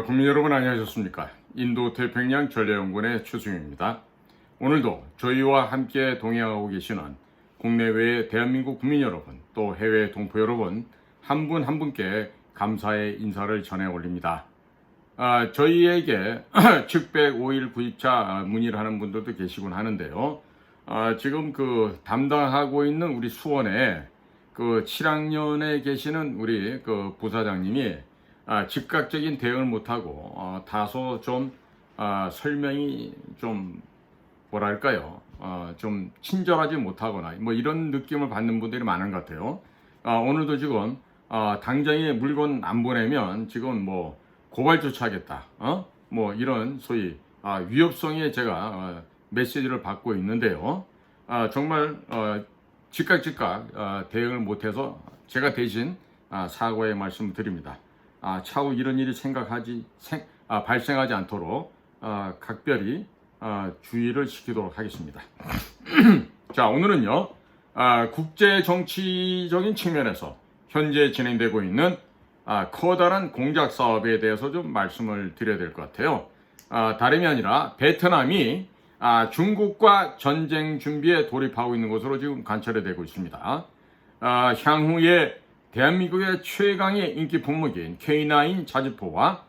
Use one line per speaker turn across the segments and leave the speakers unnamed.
국민 여러분 안녕하셨습니까? 인도 태평양 전략연구원의 최승용입니다. 오늘도 저희와 함께 동행하고 계시는 국내외의 대한민국 국민 여러분, 또 해외 동포 여러분 한 분 한 분께 감사의 인사를 전해 올립니다. 저희에게 측백 5일 구입차 문의를 하는 분들도 계시곤 하는데요. 지금 담당하고 있는 우리 수원에 7학년에 계시는 우리 부사장님이 즉각적인 대응을 못하고 다소 좀 설명이 좀 뭐랄까요, 좀 친절하지 못하거나 뭐 이런 느낌을 받는 분들이 많은 것 같아요. 오늘도 지금 당장에 물건 안 보내면 지금 뭐 고발 조치하겠다, 뭐 이런 소위 위협성의 제가 메시지를 받고 있는데요. 정말 즉각 대응을 못해서 제가 대신 사과의 말씀을 드립니다. 차후 이런 일이 발생하지 않도록 각별히 주의를 시키도록 하겠습니다. 자, 오늘은요, 국제 정치적인 측면에서 현재 진행되고 있는 커다란 공작 사업에 대해서 좀 말씀을 드려야 될 것 같아요. 다름이 아니라 베트남이 중국과 전쟁 준비에 돌입하고 있는 것으로 지금 관찰이 되고 있습니다. 향후에 대한민국의 최강의 인기 품목인 K9 자주포와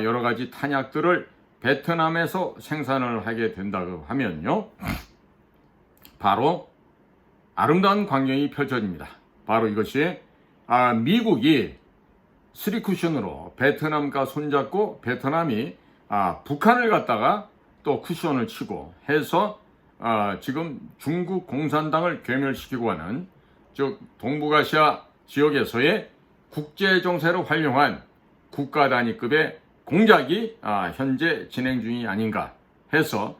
여러 가지 탄약들을 베트남에서 생산을 하게 된다고 하면요, 바로 아름다운 광경이 펼쳐집니다. 바로 이것이 미국이 3쿠션으로 베트남과 손잡고 베트남이 북한을 갖다가 또 쿠션을 치고 해서 지금 중국 공산당을 괴멸시키고 하는, 즉 동북아시아 지역에서의 국제 정세로 활용한 국가 단위급의 공작이 현재 진행 중이 아닌가 해서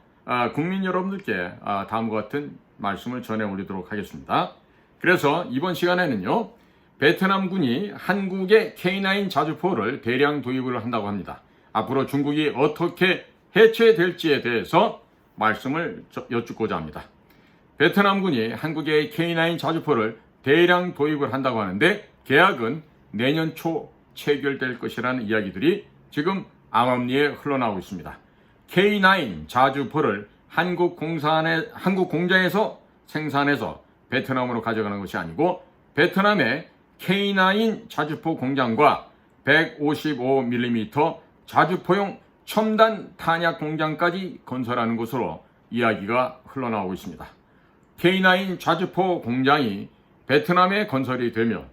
국민 여러분들께 다음과 같은 말씀을 전해 올리도록 하겠습니다. 그래서 이번 시간에는요, 베트남군이 한국의 K9 자주포를 대량 도입을 한다고 합니다. 앞으로 중국이 어떻게 해체될지에 대해서 말씀을 여쭙고자 합니다. 베트남군이 한국의 K9 자주포를 대량 도입을 한다고 하는데 계약은 내년 초 체결될 것이라는 이야기들이 지금 암암리에 흘러나오고 있습니다. K9 자주포를 한국 공장에서 생산해서 베트남으로 가져가는 것이 아니고 베트남의 K9 자주포 공장과 155mm 자주포용 첨단 탄약 공장까지 건설하는 것으로 이야기가 흘러나오고 있습니다. K9 자주포 공장이 베트남에 건설이 되면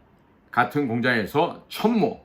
같은 공장에서 천무,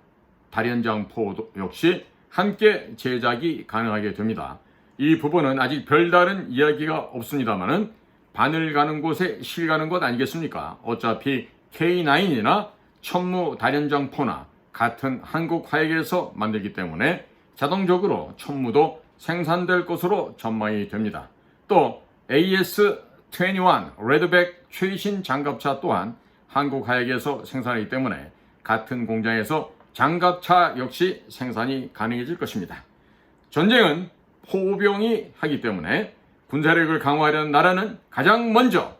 다련장포 역시 함께 제작이 가능하게 됩니다. 이 부분은 아직 별다른 이야기가 없습니다만은 바늘 가는 곳에 실 가는 것 아니겠습니까? 어차피 K9이나 천무, 다련장포나 같은 한국 화약에서 만들기 때문에 자동적으로 천무도 생산될 것으로 전망이 됩니다. 또 AS-21 레드백 최신 장갑차 또한 한국 화약에서 생산하기 때문에 같은 공장에서 장갑차 역시 생산이 가능해질 것입니다. 전쟁은 포병이 하기 때문에 군사력을 강화하려는 나라는 가장 먼저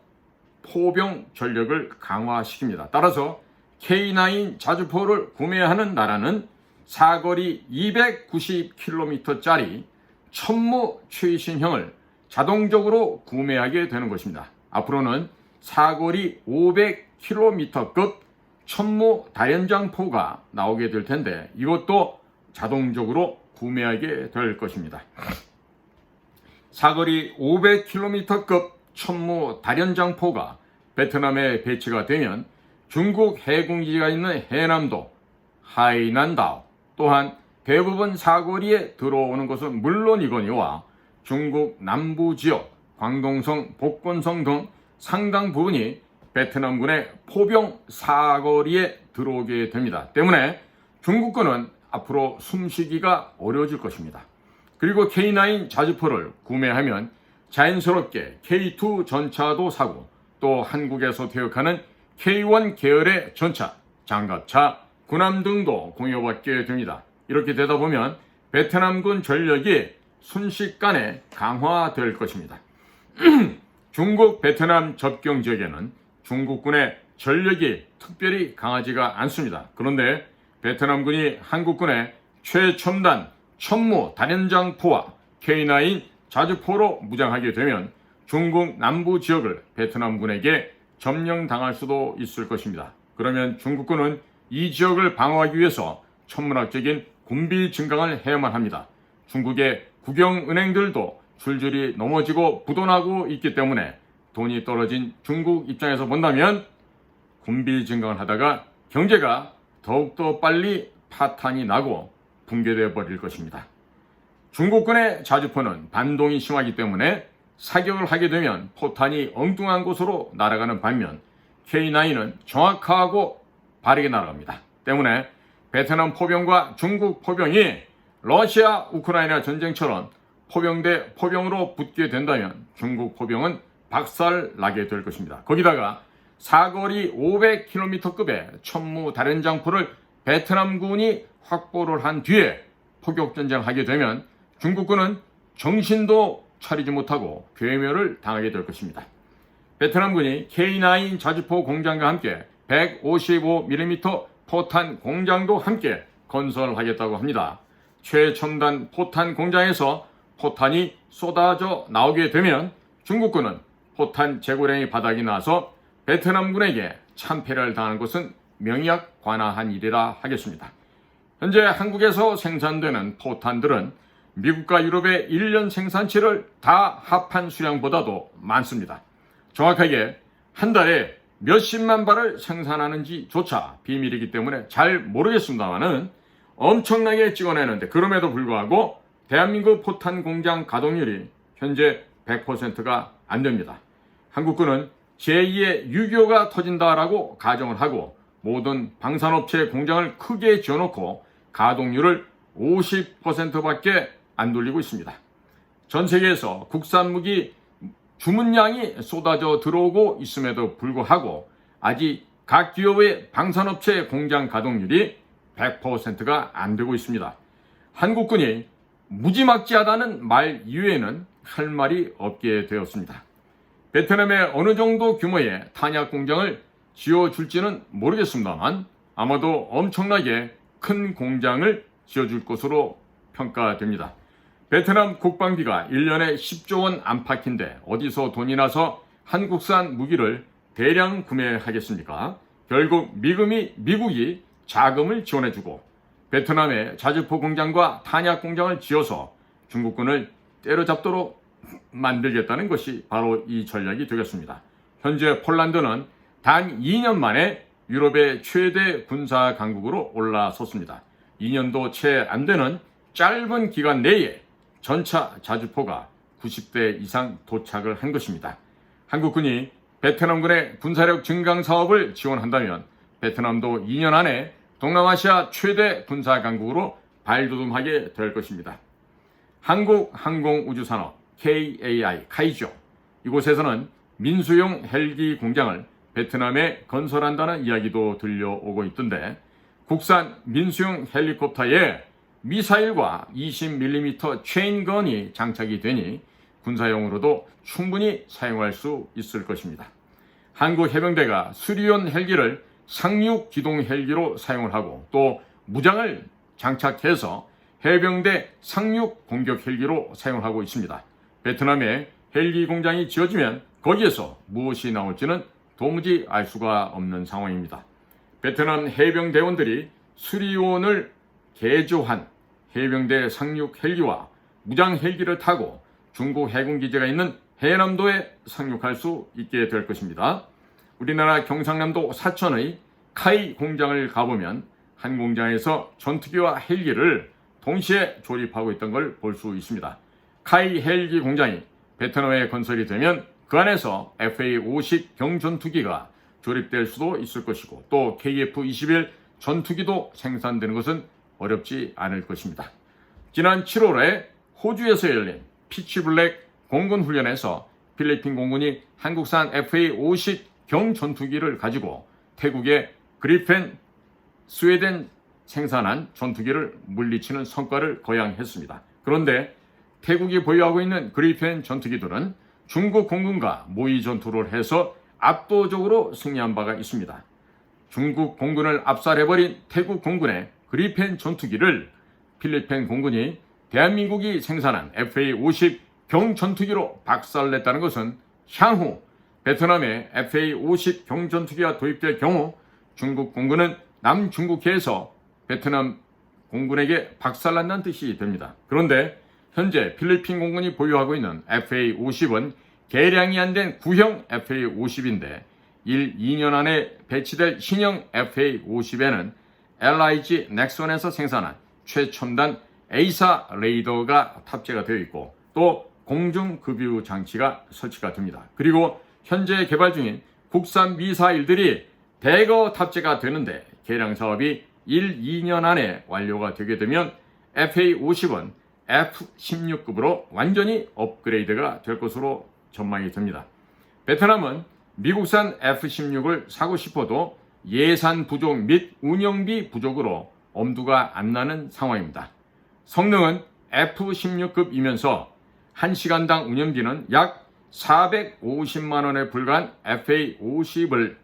포병 전력을 강화시킵니다. 따라서 K9 자주포를 구매하는 나라는 사거리 290km짜리 천무 최신형을 자동적으로 구매하게 되는 것입니다. 앞으로는 사거리 500km급 천무 다련장포가 나오게 될 텐데 이것도 자동적으로 구매하게 될 것입니다. 사거리 500km급 천무 다련장포가 베트남에 배치가 되면 중국 해군기지가 있는 해남도, 하이난다오 또한 대부분 사거리에 들어오는 것은 물론이거니와 중국 남부지역, 광동성, 복건성 등 상당 부분이 베트남군의 포병 사거리에 들어오게 됩니다. 때문에 중국군은 앞으로 숨쉬기가 어려워질 것입니다. 그리고 K9 자주포를 구매하면 자연스럽게 K2 전차도 사고 또 한국에서 퇴역하는 K1 계열의 전차, 장갑차, 군함 등도 공여받게 됩니다. 이렇게 되다 보면 베트남군 전력이 순식간에 강화될 것입니다. 중국 베트남 접경 지역에는 중국군의 전력이 특별히 강하지가 않습니다. 그런데 베트남군이 한국군의 최첨단 천무 다련장포와 K9 자주포로 무장하게 되면 중국 남부 지역을 베트남군에게 점령당할 수도 있을 것입니다. 그러면 중국군은 이 지역을 방어하기 위해서 천문학적인 군비 증강을 해야만 합니다. 중국의 국영은행들도 줄줄이 넘어지고 부도나고 있기 때문에 돈이 떨어진 중국 입장에서 본다면 군비 증강을 하다가 경제가 더욱더 빨리 파탄이 나고 붕괴되어 버릴 것입니다. 중국군의 자주포는 반동이 심하기 때문에 사격을 하게 되면 포탄이 엉뚱한 곳으로 날아가는 반면 K9은 정확하고 바르게 날아갑니다. 때문에 베트남 포병과 중국 포병이 러시아 우크라이나 전쟁처럼 포병 대 포병으로 붙게 된다면 중국 포병은 박살 나게 될 것입니다. 거기다가 사거리 500km급의 천무 다련장포를 베트남군이 확보를 한 뒤에 포격전쟁을 하게 되면 중국군은 정신도 차리지 못하고 괴멸을 당하게 될 것입니다. 베트남군이 K9 자주포 공장과 함께 155mm 포탄 공장도 함께 건설하겠다고 합니다. 최첨단 포탄 공장에서 포탄이 쏟아져 나오게 되면 중국군은 포탄 재고량이 바닥이 나서 베트남군에게 참패를 당하는 것은 명약관화한 일이라 하겠습니다. 현재 한국에서 생산되는 포탄들은 미국과 유럽의 1년 생산치를 다 합한 수량보다도 많습니다. 정확하게 한 달에 몇십만 발을 생산하는지조차 비밀이기 때문에 잘 모르겠습니다만은 엄청나게 찍어내는데 그럼에도 불구하고 대한민국 포탄 공장 가동률이 현재 100%가 안 됩니다. 한국군은 제2의 6.25가 터진다라고 가정을 하고 모든 방산업체 공장을 크게 지어놓고 가동률을 50%밖에 안 돌리고 있습니다. 전 세계에서 국산 무기 주문량이 쏟아져 들어오고 있음에도 불구하고 아직 각 기업의 방산업체 공장 가동률이 100%가 안 되고 있습니다. 한국군이 무지막지하다는 말 이외에는 할 말이 없게 되었습니다. 베트남에 어느 정도 규모의 탄약 공장을 지어줄지는 모르겠습니다만 아마도 엄청나게 큰 공장을 지어줄 것으로 평가됩니다. 베트남 국방비가 1년에 10조 원 안팎인데 어디서 돈이 나서 한국산 무기를 대량 구매하겠습니까? 결국 미국이 자금을 지원해주고 베트남에 자주포 공장과 탄약 공장을 지어서 중국군을 때려잡도록 만들겠다는 것이 바로 이 전략이 되겠습니다. 현재 폴란드는 단 2년 만에 유럽의 최대 군사 강국으로 올라섰습니다. 2년도 채 안 되는 짧은 기간 내에 전차 자주포가 90대 이상 도착을 한 것입니다. 한국군이 베트남군의 군사력 증강 사업을 지원한다면 베트남도 2년 안에 동남아시아 최대 군사 강국으로 발돋움하게 될 것입니다. 한국항공우주산업 KAI 카이조 이곳에서는 민수용 헬기 공장을 베트남에 건설한다는 이야기도 들려오고 있던데 국산 민수용 헬리콥터에 미사일과 20mm 체인건이 장착이 되니 군사용으로도 충분히 사용할 수 있을 것입니다. 한국 해병대가 수리온 헬기를 상륙 기동 헬기로 사용을 하고 또 무장을 장착해서 해병대 상륙 공격 헬기로 사용을 하고 있습니다. 베트남에 헬기 공장이 지어지면 거기에서 무엇이 나올지는 도무지 알 수가 없는 상황입니다. 베트남 해병대원들이 수리온을 개조한 해병대 상륙 헬기와 무장 헬기를 타고 중국 해군기지가 있는 해남도에 상륙할 수 있게 될 것입니다. 우리나라 경상남도 사천의 카이 공장을 가보면 한 공장에서 전투기와 헬기를 동시에 조립하고 있던 걸 볼 수 있습니다. 카이 헬기 공장이 베트남에 건설이 되면 그 안에서 FA-50 경전투기가 조립될 수도 있을 것이고 또 KF-21 전투기도 생산되는 것은 어렵지 않을 것입니다. 지난 7월에 호주에서 열린 피치블랙 공군 훈련에서 필리핀 공군이 한국산 FA-50 경전투기를 가지고 태국의 그리펜 스웨덴 생산한 전투기를 물리치는 성과를 거양했습니다. 그런데 태국이 보유하고 있는 그리펜 전투기들은 중국 공군과 모의 전투를 해서 압도적으로 승리한 바가 있습니다. 중국 공군을 압살해버린 태국 공군의 그리펜 전투기를 필리핀 공군이 대한민국이 생산한 FA-50 경전투기로 박살냈다는 것은 향후 베트남에 FA-50 경전투기가 도입될 경우 중국 공군은 남중국해에서 베트남 공군에게 박살난다는 뜻이 됩니다. 그런데 현재 필리핀 공군이 보유하고 있는 FA-50은 개량이 안 된 구형 FA-50인데 1, 2년 안에 배치될 신형 FA-50에는 LIG 넥슨에서 생산한 최첨단 A사 레이더가 탑재가 되어 있고 또 공중급유 장치가 설치가 됩니다. 그리고 현재 개발 중인 국산 미사일들이 대거 탑재가 되는데 개량 사업이 1, 2년 안에 완료가 되게 되면 FA-50은 F-16급으로 완전히 업그레이드가 될 것으로 전망이 됩니다. 베트남은 미국산 F-16을 사고 싶어도 예산 부족 및 운영비 부족으로 엄두가 안 나는 상황입니다. 성능은 F-16급이면서 1시간당 운영비는 약 450만 원에 불과한 FA-50을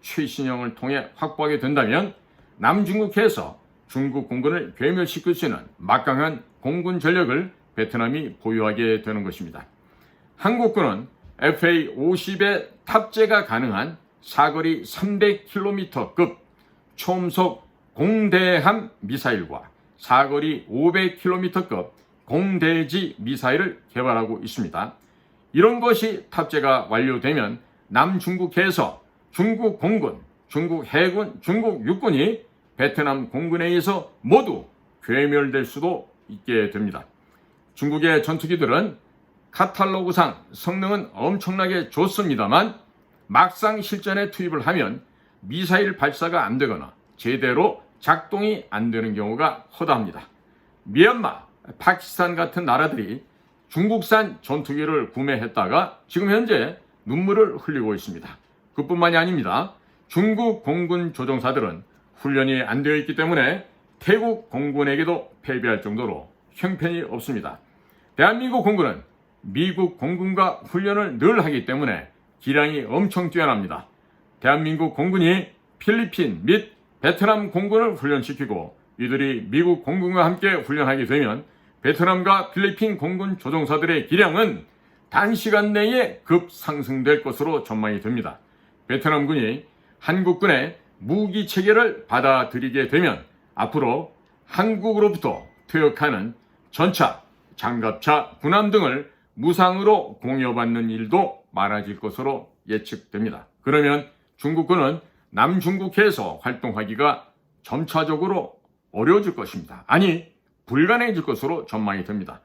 최신형을 통해 확보하게 된다면 남중국해에서 중국 공군을 괴멸시킬 수 있는 막강한 공군 전력을 베트남이 보유하게 되는 것입니다. 한국군은 FA-50에 탑재가 가능한 사거리 300km급 초음속 공대함 미사일과 사거리 500km급 공대지 미사일을 개발하고 있습니다. 이런 것이 탑재가 완료되면 남중국해에서 중국 공군, 중국 해군, 중국 육군이 베트남 공군에 의해서 모두 괴멸될 수도 있게 됩니다. 중국의 전투기들은 카탈로그상 성능은 엄청나게 좋습니다만 막상 실전에 투입을 하면 미사일 발사가 안 되거나 제대로 작동이 안 되는 경우가 허다합니다. 미얀마, 파키스탄 같은 나라들이 중국산 전투기를 구매했다가 지금 현재 눈물을 흘리고 있습니다. 그뿐만이 아닙니다. 중국 공군 조종사들은 훈련이 안 되어 있기 때문에 태국 공군에게도 패배할 정도로 형편이 없습니다. 대한민국 공군은 미국 공군과 훈련을 늘 하기 때문에 기량이 엄청 뛰어납니다. 대한민국 공군이 필리핀 및 베트남 공군을 훈련시키고 이들이 미국 공군과 함께 훈련하게 되면 베트남과 필리핀 공군 조종사들의 기량은 단시간 내에 급상승될 것으로 전망이 됩니다. 베트남군이 한국군의 무기 체계를 받아들이게 되면 앞으로 한국으로부터 퇴역하는 전차, 장갑차, 군함 등을 무상으로 공여받는 일도 많아질 것으로 예측됩니다. 그러면 중국군은 남중국해에서 활동하기가 점차적으로 어려워질 것입니다. 아니, 불가능해질 것으로 전망이 됩니다.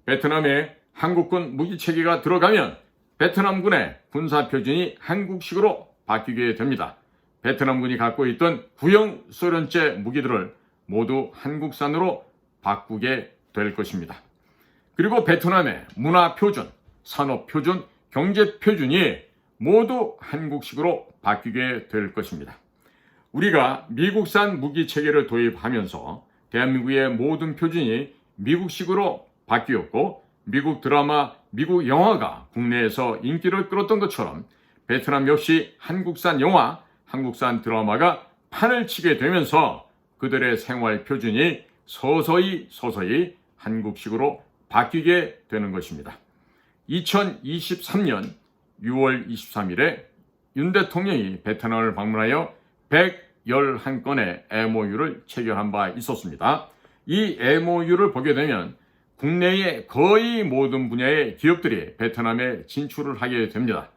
베트남에 한국군 무기체계가 들어가면 베트남군의 군사표준이 한국식으로 바뀌게 됩니다. 베트남군이 갖고 있던 구형 소련제 무기들을 모두 한국산으로 바꾸게 될 것입니다. 그리고 베트남의 문화표준, 산업표준, 경제표준이 모두 한국식으로 바뀌게 될 것입니다. 우리가 미국산 무기체계를 도입하면서 대한민국의 모든 표준이 미국식으로 바뀌었고 미국 드라마, 미국 영화가 국내에서 인기를 끌었던 것처럼 베트남 역시 한국산 영화, 한국산 드라마가 판을 치게 되면서 그들의 생활 표준이 서서히 한국식으로 바뀌게 되는 것입니다. 2023년 6월 23일에 윤 대통령이 베트남을 방문하여 111건의 MOU를 체결한 바 있었습니다. 이 MOU를 보게 되면 국내의 거의 모든 분야의 기업들이 베트남에 진출을 하게 됩니다.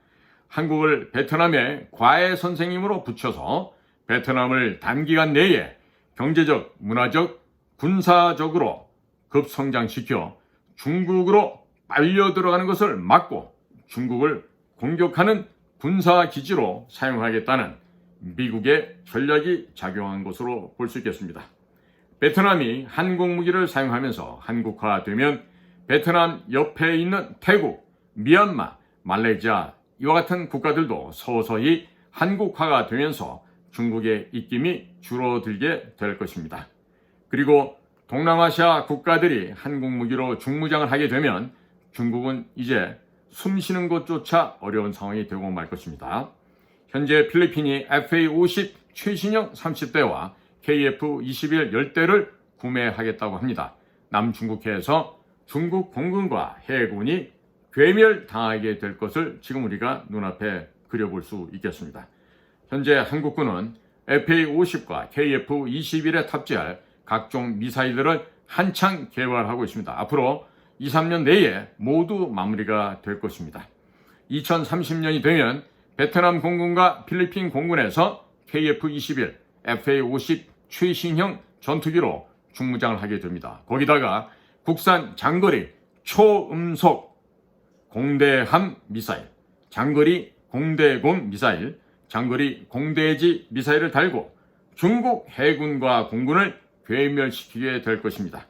한국을 베트남의 과외 선생님으로 붙여서 베트남을 단기간 내에 경제적, 문화적, 군사적으로 급성장시켜 중국으로 빨려 들어가는 것을 막고 중국을 공격하는 군사기지로 사용하겠다는 미국의 전략이 작용한 것으로 볼 수 있겠습니다. 베트남이 한국 무기를 사용하면서 한국화되면 베트남 옆에 있는 태국, 미얀마, 말레이시아 이와 같은 국가들도 서서히 한국화가 되면서 중국의 입김이 줄어들게 될 것입니다. 그리고 동남아시아 국가들이 한국 무기로 중무장을 하게 되면 중국은 이제 숨쉬는 것조차 어려운 상황이 되고 말 것입니다. 현재 필리핀이 FA-50 최신형 30대와 KF-21 10대를 구매하겠다고 합니다. 남중국해에서 중국 공군과 해군이 괴멸당하게 될 것을 지금 우리가 눈앞에 그려볼 수 있겠습니다. 현재 한국군은 FA-50과 KF-21에 탑재할 각종 미사일들을 한창 개발하고 있습니다. 앞으로 2, 3년 내에 모두 마무리가 될 것입니다. 2030년이 되면 베트남 공군과 필리핀 공군에서 KF-21, FA-50 최신형 전투기로 중무장을 하게 됩니다. 거기다가 국산 장거리 초음속 공대함 미사일, 장거리 공대공 미사일, 장거리 공대지 미사일을 달고 중국 해군과 공군을 괴멸시키게 될 것입니다.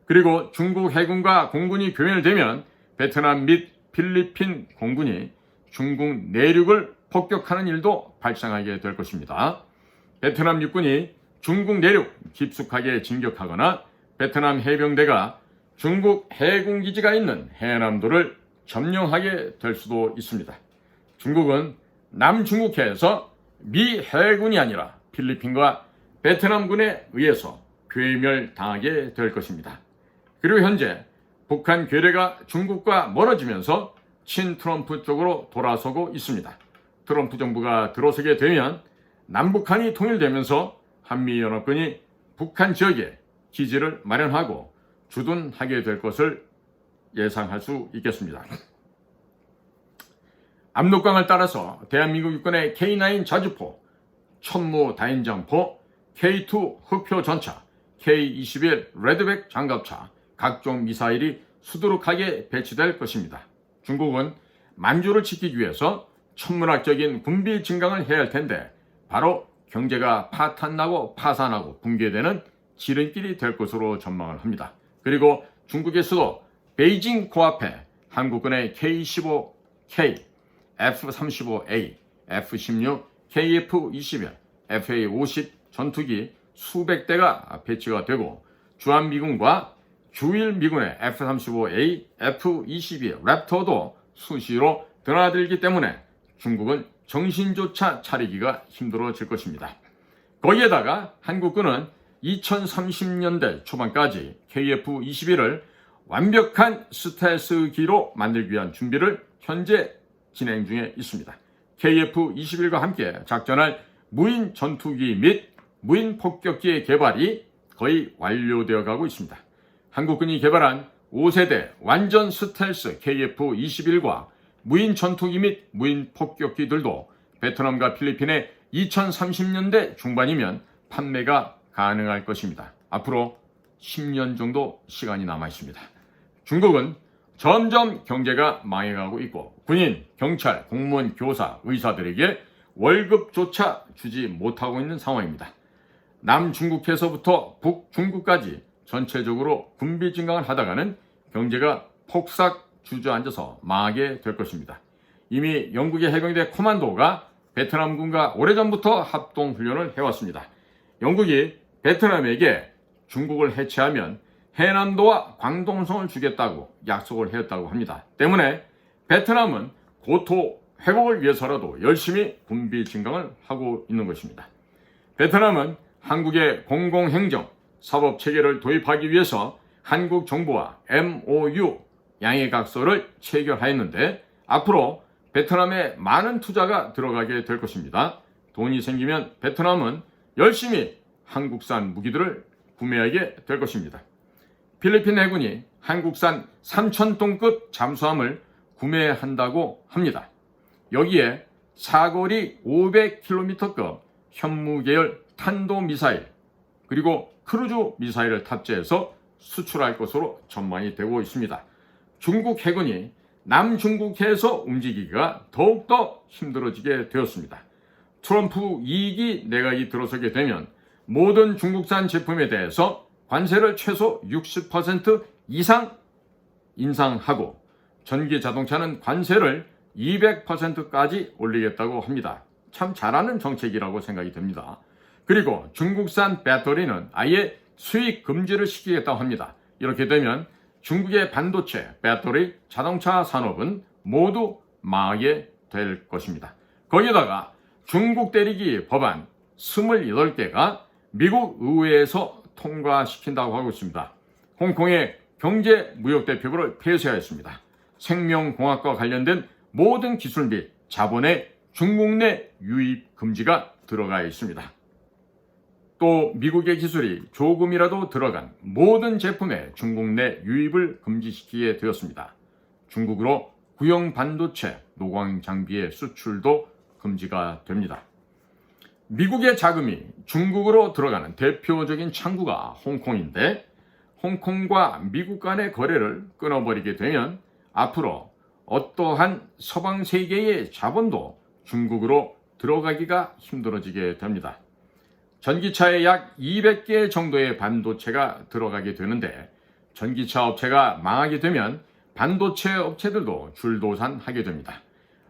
그리고 중국 해군과 공군이 괴멸되면 베트남 및 필리핀 공군이 중국 내륙을 폭격하는 일도 발생하게 될 것입니다. 베트남 육군이 중국 내륙 깊숙하게 진격하거나 베트남 해병대가 중국 해군기지가 있는 해남도를 점령하게 될 수도 있습니다. 중국은 남중국해에서 미 해군이 아니라 필리핀과 베트남군에 의해서 괴멸당하게 될 것입니다. 그리고 현재 북한 괴뢰가 중국과 멀어지면서 친트럼프 쪽으로 돌아서고 있습니다. 트럼프 정부가 들어서게 되면 남북한이 통일되면서 한미연합군이 북한 지역에 기지를 마련하고 주둔하게 될 것을 예상할 수 있겠습니다. 압록강을 따라서 대한민국 육군의 K9 자주포, 천무 다연장포, K2 흑표 전차, K21 레드백 장갑차, 각종 미사일이 수두룩하게 배치될 것입니다. 중국은 만주를 지키기 위해서 천문학적인 군비 증강을 해야 할 텐데 바로 경제가 파탄나고 파산하고 붕괴되는 지름길이 될 것으로 전망을 합니다. 그리고 중국의 수도 베이징 코앞에 한국군의 K-15K, F-35A, F-16, KF-21, FA-50 전투기 수백 대가 배치가 되고 주한미군과 주일미군의 F-35A, F-22 랩터도 수시로 드나들기 때문에 중국은 정신조차 차리기가 힘들어질 것입니다. 거기에다가 한국군은 2030년대 초반까지 KF-21을 완벽한 스텔스기로 만들기 위한 준비를 현재 진행 중에 있습니다. KF-21과 함께 작전할 무인 전투기 및 무인 폭격기의 개발이 거의 완료되어 가고 있습니다. 한국군이 개발한 5세대 완전 스텔스 KF-21과 무인 전투기 및 무인 폭격기들도 베트남과 필리핀의 2030년대 중반이면 판매가 가능할 것입니다. 앞으로 10년 정도 시간이 남아 있습니다. 중국은 점점 경제가 망해가고 있고 군인, 경찰, 공무원, 교사, 의사들에게 월급조차 주지 못하고 있는 상황입니다. 남중국해에서부터 북중국까지 전체적으로 군비 증강을 하다가는 경제가 폭삭 주저앉아서 망하게 될 것입니다. 이미 영국의 해병대 코만도가 베트남군과 오래전부터 합동훈련을 해왔습니다. 영국이 베트남에게 중국을 해체하면 해남도와 광동성을 주겠다고 약속을 했다고 합니다. 때문에 베트남은 고토 회복을 위해서라도 열심히 군비 증강을 하고 있는 것입니다. 베트남은 한국의 공공행정, 사법체계를 도입하기 위해서 한국 정부와 MOU 양해각서를 체결하였는데 앞으로 베트남에 많은 투자가 들어가게 될 것입니다. 돈이 생기면 베트남은 열심히 한국산 무기들을 구매하게 될 것입니다. 필리핀 해군이 한국산 3,000톤급 잠수함을 구매한다고 합니다. 여기에 사거리 500km급 현무계열 탄도미사일 그리고 크루즈 미사일을 탑재해서 수출할 것으로 전망이 되고 있습니다. 중국 해군이 남중국해에서 움직이기가 더욱더 힘들어지게 되었습니다. 트럼프 2기 내각이 들어서게 되면 모든 중국산 제품에 대해서 관세를 최소 60% 이상 인상하고 전기 자동차는 관세를 200%까지 올리겠다고 합니다. 참 잘하는 정책이라고 생각이 듭니다. 그리고 중국산 배터리는 아예 수입 금지를 시키겠다고 합니다. 이렇게 되면 중국의 반도체, 배터리, 자동차 산업은 모두 망하게 될 것입니다. 거기에다가 중국 때리기 법안 28개가 미국 의회에서 통과시킨다고 하고 있습니다. 홍콩의 경제무역대표부를 폐쇄하였습니다. 생명공학과 관련된 모든 기술 및 자본의 중국 내 유입 금지가 들어가 있습니다. 또 미국의 기술이 조금이라도 들어간 모든 제품의 중국 내 유입을 금지시키게 되었습니다. 중국으로 구형 반도체, 노광 장비의 수출도 금지가 됩니다. 미국의 자금이 중국으로 들어가는 대표적인 창구가 홍콩인데, 홍콩과 미국 간의 거래를 끊어버리게 되면 앞으로 어떠한 서방 세계의 자본도 중국으로 들어가기가 힘들어지게 됩니다. 전기차에 약 200개 정도의 반도체가 들어가게 되는데, 전기차 업체가 망하게 되면 반도체 업체들도 줄도산하게 됩니다.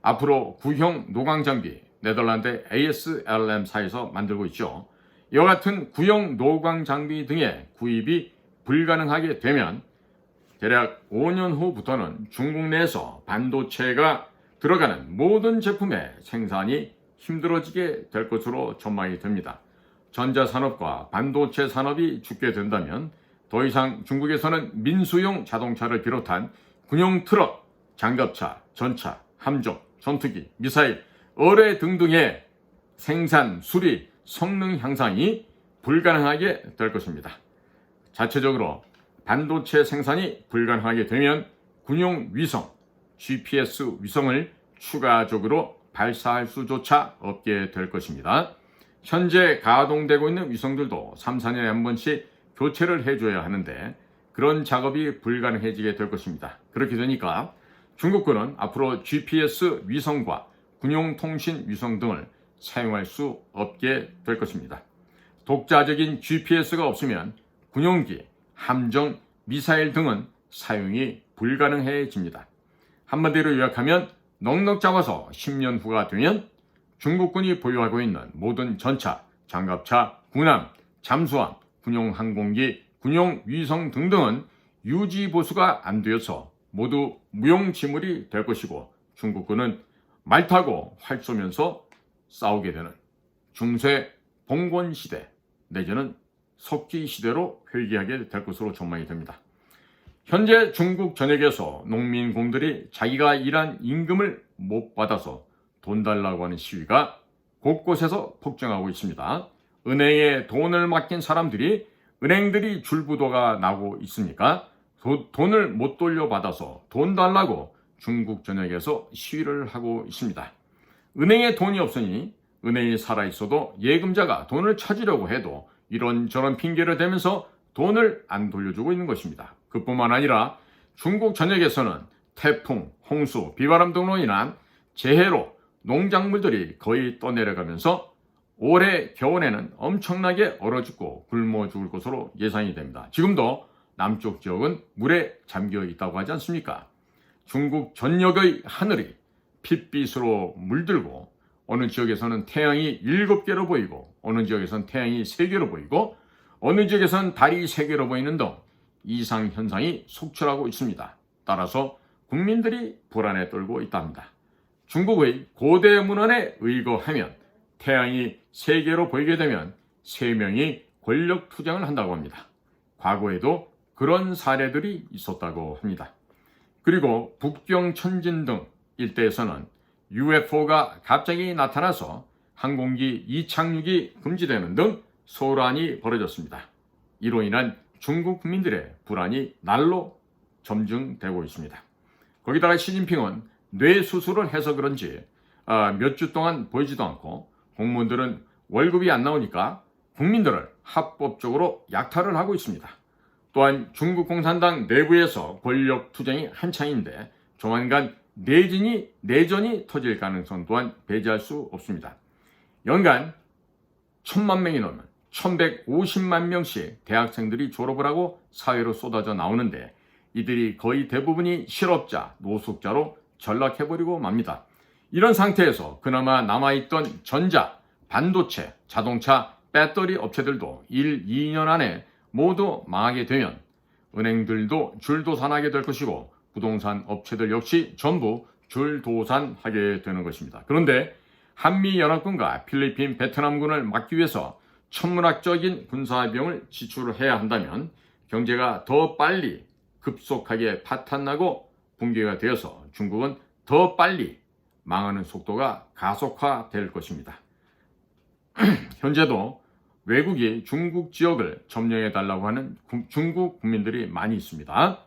앞으로 구형 노광 장비, 네덜란드 ASLM사에서 만들고 있죠. 이와 같은 구형 노광 장비 등의 구입이 불가능하게 되면 대략 5년 후부터는 중국 내에서 반도체가 들어가는 모든 제품의 생산이 힘들어지게 될 것으로 전망이 됩니다. 전자산업과 반도체 산업이 죽게 된다면 더 이상 중국에서는 민수용 자동차를 비롯한 군용 트럭, 장갑차, 전차, 함정, 전투기, 미사일, 어뢰 등등의 생산, 수리, 성능 향상이 불가능하게 될 것입니다. 자체적으로 반도체 생산이 불가능하게 되면 군용 위성, GPS 위성을 추가적으로 발사할 수조차 없게 될 것입니다. 현재 가동되고 있는 위성들도 3, 4년에 한 번씩 교체를 해줘야 하는데 그런 작업이 불가능해지게 될 것입니다. 그렇게 되니까 중국군은 앞으로 GPS 위성과 군용 통신 위성 등을 사용할 수 없게 될 것입니다. 독자적인 GPS가 없으면 군용기, 함정, 미사일 등은 사용이 불가능해집니다. 한마디로 요약하면 넉넉 잡아서 10년 후가 되면 중국군이 보유하고 있는 모든 전차, 장갑차, 군함, 잠수함, 군용 항공기, 군용 위성 등등은 유지 보수가 안 되어서 모두 무용지물이 될 것이고 중국군은 말 타고 활 쏘면서 싸우게 되는 중세 봉건 시대 내지는 석기 시대로 회귀하게 될 것으로 전망이 됩니다. 현재 중국 전역에서 농민공들이 자기가 일한 임금을 못 받아서 돈 달라고 하는 시위가 곳곳에서 폭증하고 있습니다. 은행에 돈을 맡긴 사람들이 은행들이 줄부도가 나고 있으니까 돈을 못 돌려받아서 돈 달라고 중국 전역에서 시위를 하고 있습니다. 은행에 돈이 없으니 은행이 살아있어도 예금자가 돈을 찾으려고 해도 이런저런 핑계를 대면서 돈을 안 돌려주고 있는 것입니다. 그뿐만 아니라 중국 전역에서는 태풍, 홍수, 비바람 등으로 인한 재해로 농작물들이 거의 떠내려가면서 올해 겨울에는 엄청나게 얼어 죽고 굶어 죽을 것으로 예상이 됩니다. 지금도 남쪽 지역은 물에 잠겨 있다고 하지 않습니까? 중국 전역의 하늘이 핏빛으로 물들고 어느 지역에서는 태양이 7개로 보이고 어느 지역에서는 태양이 3개로 보이고 어느 지역에서는 달이 3개로 보이는 등 이상현상이 속출하고 있습니다. 따라서 국민들이 불안에 떨고 있답니다. 중국의 고대 문헌에 의거하면 태양이 3개로 보이게 되면 3명이 권력 투쟁을 한다고 합니다. 과거에도 그런 사례들이 있었다고 합니다. 그리고 북경 천진 등 일대에서는 UFO가 갑자기 나타나서 항공기 이착륙이 금지되는 등 소란이 벌어졌습니다. 이로 인한 중국 국민들의 불안이 날로 점증되고 있습니다. 거기다가 시진핑은 뇌 수술을 해서 그런지 몇 주 동안 보이지도 않고 공무원들은 월급이 안 나오니까 국민들을 합법적으로 약탈을 하고 있습니다. 또한 중국 공산당 내부에서 권력 투쟁이 한창인데 조만간 내전이 터질 가능성 또한 배제할 수 없습니다. 연간 1000만 명이 넘는 1150만 명씩 대학생들이 졸업을 하고 사회로 쏟아져 나오는데 이들이 거의 대부분이 실업자, 노숙자로 전락해버리고 맙니다. 이런 상태에서 그나마 남아있던 전자, 반도체, 자동차, 배터리 업체들도 1, 2년 안에 모두 망하게 되면 은행들도 줄도산하게 될 것이고 부동산 업체들 역시 전부 줄도산하게 되는 것입니다. 그런데 한미연합군과 필리핀, 베트남군을 막기 위해서 천문학적인 군사비용을 지출을 해야 한다면 경제가 더 빨리 급속하게 파탄나고 붕괴가 되어서 중국은 더 빨리 망하는 속도가 가속화될 것입니다. 현재도 외국이 중국 지역을 점령해달라고 하는 중국 국민들이 많이 있습니다.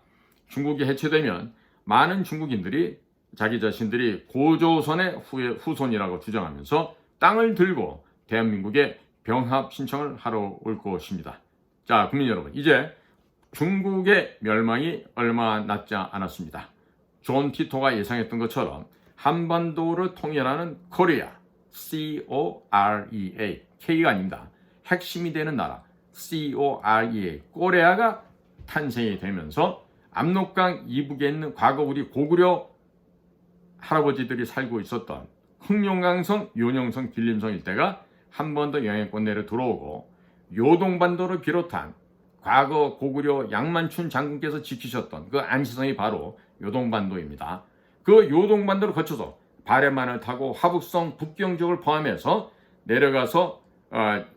중국이 해체되면 많은 중국인들이 자기 자신들이 고조선의 후손이라고 주장하면서 땅을 들고 대한민국에 병합 신청을 하러 올 것입니다. 자, 국민 여러분, 이제 중국의 멸망이 얼마 남지 않았습니다. 존 티토가 예상했던 것처럼 한반도를 통일하는 코리아, C-O-R-E-A, K가 아닙니다. 핵심이 되는 나라, C-O-R-E-A, 코리아가 탄생이 되면서 압록강 이북에 있는 과거 우리 고구려 할아버지들이 살고 있었던 흑룡강성, 요령성, 길림성 일대가 한 번 더 영향권 내로 들어오고 요동반도를 비롯한 과거 고구려 양만춘 장군께서 지키셨던 그 안시성이 바로 요동반도입니다. 그 요동반도를 거쳐서 바레만을 타고 화북성, 북경 지역을 포함해서 내려가서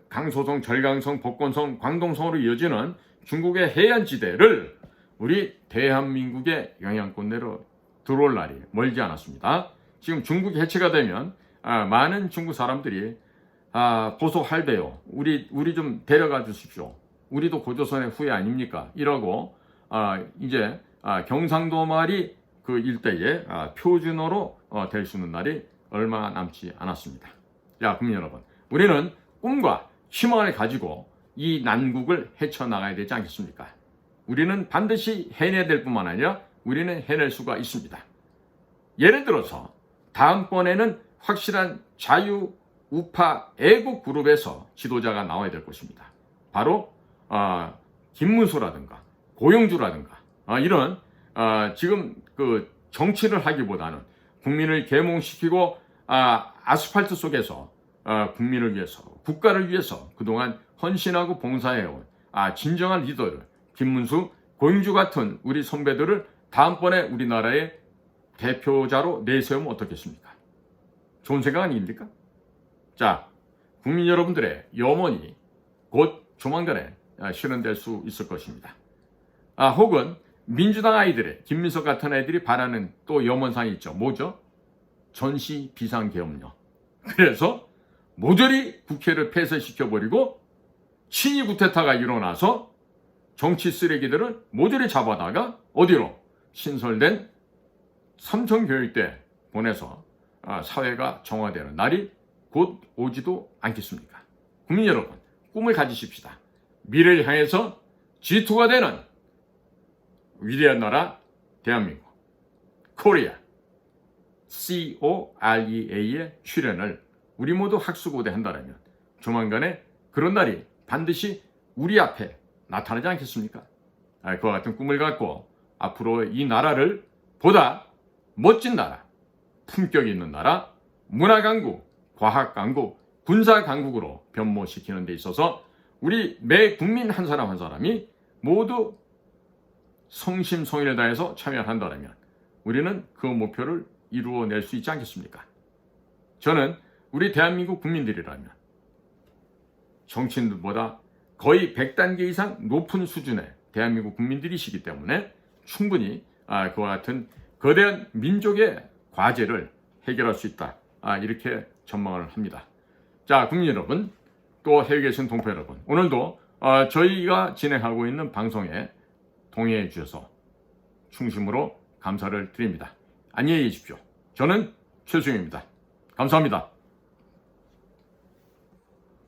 강소성, 절강성, 복건성, 광동성으로 이어지는 중국의 해안지대를 우리 대한민국의 영향권 내로 들어올 날이 멀지 않았습니다. 지금 중국이 해체가 되면 많은 중국 사람들이 고소할배요. 우리 좀 데려가 주십시오. 우리도 고조선의 후예 아닙니까? 이러고 이제 경상도 말이 그 일대의 표준어로 될 수 있는 날이 얼마 남지 않았습니다. 자, 국민 여러분, 우리는 꿈과 희망을 가지고 이 난국을 헤쳐나가야 되지 않겠습니까? 우리는 반드시 해내야 될 뿐만 아니라 우리는 해낼 수가 있습니다. 예를 들어서 다음번에는 확실한 자유 우파 애국 그룹에서 지도자가 나와야 될 것입니다. 바로 김문수라든가 고영주라든가 이런 지금 그 정치를 하기보다는 국민을 계몽시키고 아스팔트 속에서 국민을 위해서 국가를 위해서 그동안 헌신하고 봉사해온 진정한 리더를 김문수, 고영주 같은 우리 선배들을 다음번에 우리나라의 대표자로 내세우면 어떻겠습니까? 좋은 생각 아닙니까? 자, 국민 여러분들의 염원이 곧 조만간에 실현될 수 있을 것입니다. 혹은 민주당 아이들의 김민석 같은 아이들이 바라는 또 염원사항이 있죠. 뭐죠? 전시 비상계엄령. 그래서 모조리 국회를 폐쇄시켜버리고 친위 구테타가 일어나서 정치 쓰레기들을 모조리 잡아다가 어디로? 신설된 삼성교육대 보내서 사회가 정화되는 날이 곧 오지도 않겠습니까? 국민 여러분, 꿈을 가지십시다. 미래를 향해서 G2가 되는 위대한 나라 대한민국, 코리아, COREA의 출현을 우리 모두 학수고대 한다면 조만간에 그런 날이 반드시 우리 앞에 나타나지 않겠습니까? 그와 같은 꿈을 갖고 앞으로 이 나라를 보다 멋진 나라, 품격 있는 나라, 문화강국, 과학강국, 군사강국으로 변모시키는 데 있어서 우리 매 국민 한 사람 한 사람이 모두 성심성의를 다해서 참여한다면 우리는 그 목표를 이루어낼 수 있지 않겠습니까? 저는 우리 대한민국 국민들이라면 정치인들보다 거의 100단계 이상 높은 수준의 대한민국 국민들이시기 때문에 충분히 그와 같은 거대한 민족의 과제를 해결할 수 있다. 이렇게 전망을 합니다. 자, 국민 여러분, 또 해외에 계신 동포 여러분, 오늘도 저희가 진행하고 있는 방송에 동의해 주셔서 충심으로 감사를 드립니다. 안녕히 계십시오. 저는 최수영입니다. 감사합니다.